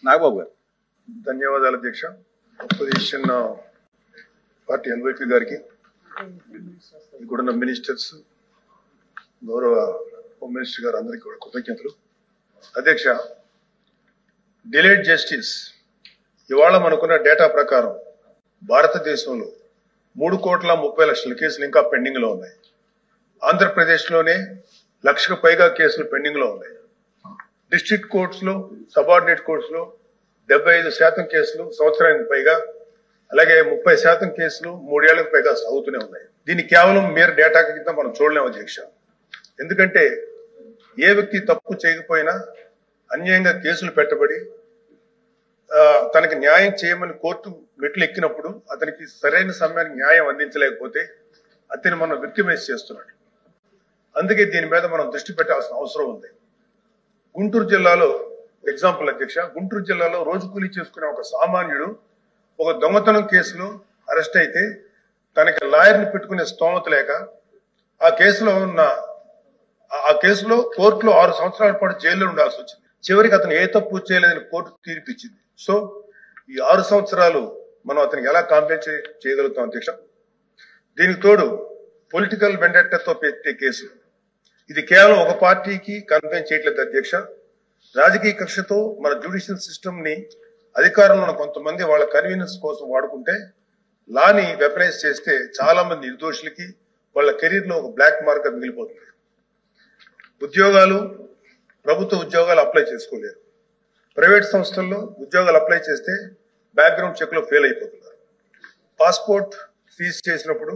నాగబాబు గారు. ధన్యవాదాలు అధ్యక్ష. అపోజిషన్ పార్టీ ఎన్వైపీ గారికి, ఇక్కడున్న మినిస్టర్స్, గౌరవ హోమ్ మినిస్టర్ గారు అందరికీ కూడా కృతజ్ఞతలు. అధ్యక్ష, డిలేడ్ జస్టిస్ ఇవాళ మనకున్న డేటా ప్రకారం భారతదేశంలో 3,30,00,000 కేసులు ఇంకా పెండింగ్ లో ఉన్నాయి. ఆంధ్రప్రదేశ్లోనే 1,00,000కు పైగా కేసులు పెండింగ్ లో ఉన్నాయి. డిస్ట్రిక్ట్ కోర్ట్స్ లో, సబార్డినేట్ కోర్ట్స్ లో 75% కేసులు సంవత్సరానికి పైగా, అలాగే 30% కేసులు 3 ఏళ్లకు పైగా సాగుతూనే ఉన్నాయి. దీన్ని కేవలం మేర డేటా కింద మనం చూడలేము అధ్యక్ష. ఎందుకంటే ఏ వ్యక్తి తప్పు చేయకపోయినా అన్యాయంగా కేసులు పెట్టబడి తనకి న్యాయం చేయమని కోర్టు మెట్లు ఎక్కినప్పుడు అతనికి సరైన సమయానికి న్యాయం అందించలేకపోతే అతన్ని మనం విక్టిమైజ్ చేస్తున్నాడు. అందుకే దీని మీద మనం దృష్టి పెట్టాల్సిన అవసరం ఉంది. గుంటూరు జిల్లాలో ఎగ్జాంపుల్ అధ్యక్ష, గుంటూరు జిల్లాలో రోజు కూలీ చేసుకునే ఒక సామాన్యుడు ఒక దొంగతనం కేసులో అరెస్ట్ అయితే తనకి లాయర్ని పెట్టుకునే స్తోమత లేక ఆ కేసులో కోర్టులో 6 సంవత్సరాల పాటు జైల్లో ఉండాల్సి వచ్చింది. చివరికి అతను ఏ తప్పు చేయలేదని కోర్టు తీర్పిచ్చింది. సో ఈ 6 సంవత్సరాలు మనం అతనికి ఎలా కాంపెన్సేట్ చేయగలుగుతాం అధ్యక్ష? దీనికి తోడు పొలిటికల్ వెండెట్టాతో పెట్టే కేసు, ఇది కేవలం ఒక పార్టీకి కన్ఫైన్ చేయట్లేదు అధ్యక్ష. రాజకీయ కక్షతో మన జ్యుడిషియల్ సిస్టమ్ ని అధికారంలో ఉన్న కొంతమంది వాళ్ళ కన్వీనియన్స్ కోసం వాడుకుంటే లాని వెపనైజ్ చేస్తే చాలా మంది నిర్దోషులకి వాళ్ళ కెరీర్ లో ఒక బ్లాక్ మార్క్ గా మిగిలిపోతుంది. ఉద్యోగాలు, ప్రభుత్వ ఉద్యోగాలు అప్లై చేసుకోలేరు. ప్రైవేట్ సంస్థల్లో ఉద్యోగాలు అప్లై చేస్తే బ్యాక్గ్రౌండ్ చెక్ లో ఫెయిల్ అయిపోతున్నారు. పాస్పోర్ట్ సీజ్ చేసినప్పుడు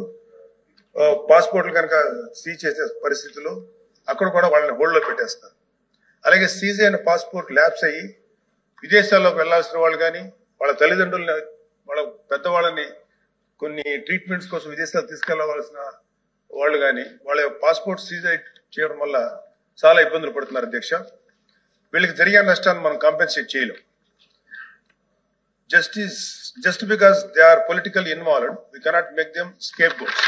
పాస్పోర్ట్లు కనుక సీజ్ చేసే పరిస్థితుల్లో అక్కడ కూడా వాళ్ళని హోల్డ్ లో పెట్టేస్తారు. అలాగే సీజ్ అయిన పాస్పోర్ట్ ల్యాప్స్ అయ్యి విదేశాల్లోకి వెళ్లాల్సిన వాళ్ళు కానీ, వాళ్ళ తల్లిదండ్రులని, వాళ్ళ పెద్దవాళ్ళని కొన్ని ట్రీట్మెంట్స్ కోసం విదేశాలు తీసుకెళ్లవలసిన వాళ్ళు కానీ వాళ్ళ పాస్పోర్ట్ సీజ్ చేయడం వల్ల చాలా ఇబ్బందులు పడుతున్నారు అధ్యక్ష. వీళ్ళకి జరిగే నష్టాన్ని మనం కాంపెన్సేట్ చేయలేం. Just because they are political involved, we cannot make them scapegoats.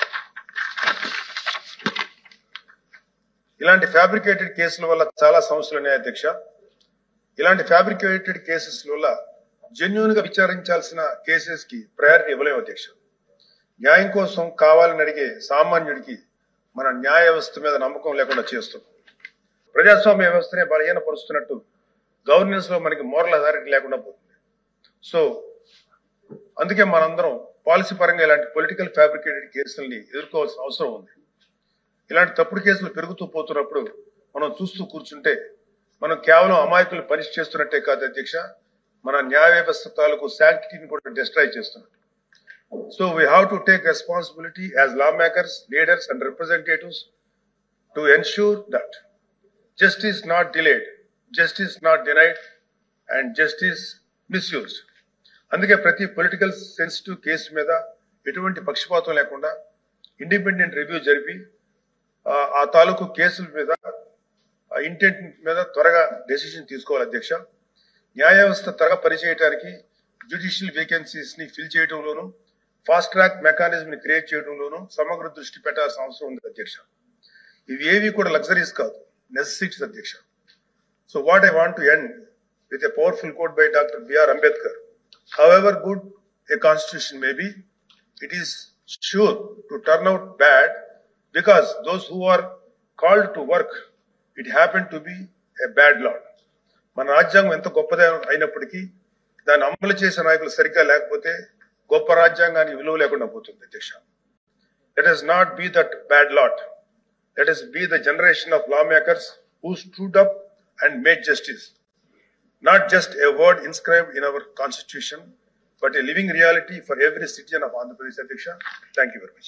ఇలాంటి ఫ్యాబ్రికేటెడ్ కేసుల వల్ల చాలా సమస్యలు ఉన్నాయి అధ్యక్ష. ఇలాంటి ఫ్యాబ్రికేటెడ్ కేసెస్ వల్ల జెన్యూన్ గా విచారించాల్సిన కేసెస్ కి ప్రయారిటీ ఇవ్వలేము అధ్యక్ష. న్యాయం కోసం కావాలని అడిగే సామాన్యుడికి మన న్యాయ వ్యవస్థ మీద నమ్మకం లేకుండా చేస్తున్నాం. ప్రజాస్వామ్య వ్యవస్థనే బలహీనపరుస్తున్నట్టు గవర్నెన్స్ లో మనకి మోరల్ అథారిటీ లేకుండా పోతుంది. సో అందుకే మనందరం పాలసీ పరంగా ఇలాంటి పొలిటికల్ ఫ్యాబ్రికేటెడ్ కేసుల్ని ఎదుర్కోవాల్సిన అవసరం ఉంది. ఇలాంటి తప్పుడు కేసులు పెరుగుతూ పోతున్నప్పుడు మనం చూస్తూ కూర్చుంటే మనం కేవలం అమాయకులు పనిష్ చేస్తున్నట్టే కాదు అధ్యక్ష, మన న్యాయ వ్యవస్థ తాలూకు శాంక్టిటీని కూడా డిస్ట్రాయ్ చేస్తున్నాం. So we have to take responsibility as law makers, leaders and representatives to ensure that justice not delayed, justice not denied and justice misused. అందుకే ప్రతి పొలిటికల్ సెన్సిటివ్ కేసు మీద ఎటువంటి పక్షపాతం లేకుండా ఇండిపెండెంట్ రివ్యూ జరిపి ఆ తాలూకు కేసుల మీద ఇంటెంట్ మీద త్వరగా డెసిషన్ తీసుకోవాలి అధ్యక్ష. న్యాయ వ్యవస్థ త్వరగా పనిచేయడానికి జ్యుడిషియల్ వేకెన్సీస్ ని ఫిల్ చేయడంలోనూ, ఫాస్ట్ ట్రాక్ మెకానిజం ని క్రియేట్ చేయడంలోనూ సమగ్ర దృష్టి పెట్టాల్సిన అవసరం ఉంది అధ్యక్ష. ఇవి ఏవి కూడా లగ్జరీస్ కాదు, necessities అధ్యక్ష. So what I want to end with a powerful quote by Dr. B.R. Ambedkar. However good a constitution may be, it is sure to turn out bad because those who are called to work, it happened to be a bad law. మన రాజ్యాంగం ఎంత గొప్పదే అయినప్పటికీ దాన్ని అమలు చేసే నాయకులు సరిగ్గా లేకపోతే గొప్ప రాజ్యాంగానికి విలువ లేకుండా పోతుంది అధ్యక్ష. Let us not be that bad lot. Let us be the generation of lawmakers who stood up and made justice. Not just a word inscribed in our constitution, but a living reality for every citizen of Andhra Pradesh. Thank you very much.